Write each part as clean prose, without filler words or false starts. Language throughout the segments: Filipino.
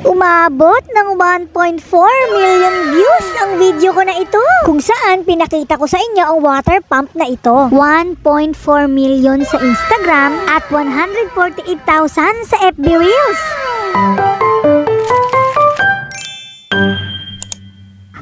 Umabot ng 1.4 million views ang video ko na ito, kung saan pinakita ko sa inyo ang water pump na ito. 1.4 million sa Instagram at 148,000 sa FB Reels.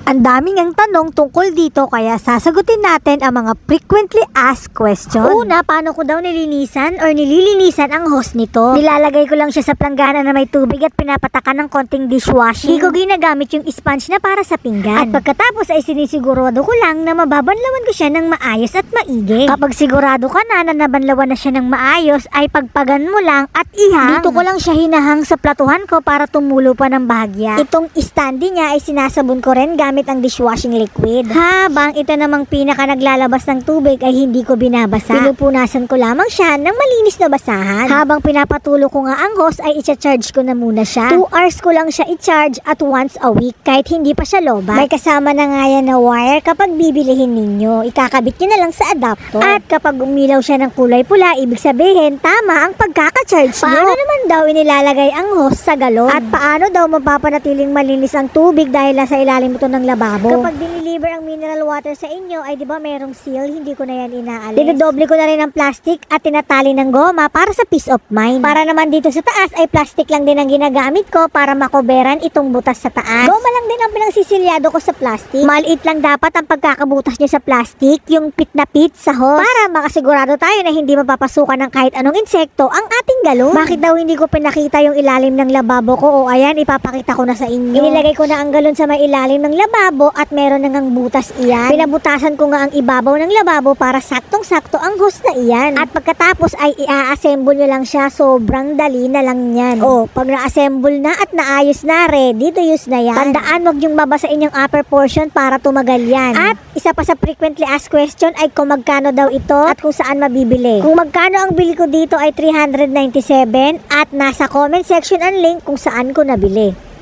Ang daming ang tanong tungkol dito, kaya sasagutin natin ang mga frequently asked question. Una, paano ko daw nilinisan or nililinisan ang hose nito? Nilalagay ko lang siya sa planggana na may tubig at pinapatakan ng konting dishwashing. Hindi ko ginagamit yung sponge na para sa pinggan. At pagkatapos ay sinisigurado ko lang na mababanlawan ko siya ng maayos at maigi. Kapag sigurado ka na nabanlawan na siya ng maayos, ay pagpagan mo lang at ihang. Dito ko lang siya hinahang sa platuhan ko para tumulo pa ng bahagya. Itong standee niya ay sinasabon ko rin gamit ang dishwashing liquid. Habang ito namang pinaka naglalabas ng tubig ay hindi ko binabasa. Pinupunasan ko lamang siya ng malinis na basahan. Habang pinapatulo ko nga ang hose ay i-charge ko na muna siya. 2 hours ko lang siya i-charge at once a week kahit hindi pa siya lobat. May kasama na nga yan na wire kapag bibilihin ninyo. Ikakabit nyo na lang sa adapter. At kapag umilaw siya ng kulay pula, ibig sabihin tama ang pagkaka-charge nyo. Paano naman daw inilalagay ang hose sa galon? At paano daw mapapanatiling malinis ang tubig dahil nasa ilalim ito ng lababo? Kapag diniliver ang mineral water sa inyo, ay di ba merong seal, hindi ko na yan inaalis. Dinodoble ko na rin ang plastic at tinatali ng goma para sa peace of mind. Para naman dito sa taas ay plastic lang din ang ginagamit ko para makoberan itong butas sa taas. Goma lang din ang pinagsisilyado ko sa plastic. Maliit lang dapat ang pagkakabutas nyo sa plastic, yung pit na pit sa hose, para makasigurado tayo na hindi mapapasukan ng kahit anong insekto ang ating galon. Bakit daw hindi ko pinakita yung ilalim ng lababo ko? O ayan, ipapakita ko na sa inyo. Inilagay ko na ang galon sa may ilalim ng lababo at meron na ngang butas iyan. Pinabutasan ko nga ang ibabaw ng lababo para saktong-sakto ang hose na iyan. At pagkatapos ay i-assemble nyo lang siya. Sobrang dali na lang yan. O, pag na-assemble na at naayos na, ready to use na yan. Tandaan, wag yung babasain yung upper portion para tumagal yan. At isa pa sa frequently asked question ay kung magkano daw ito at kung saan mabibili. Kung magkano ang bili ko dito ay 397 at nasa comment section ang link kung saan ko nabili.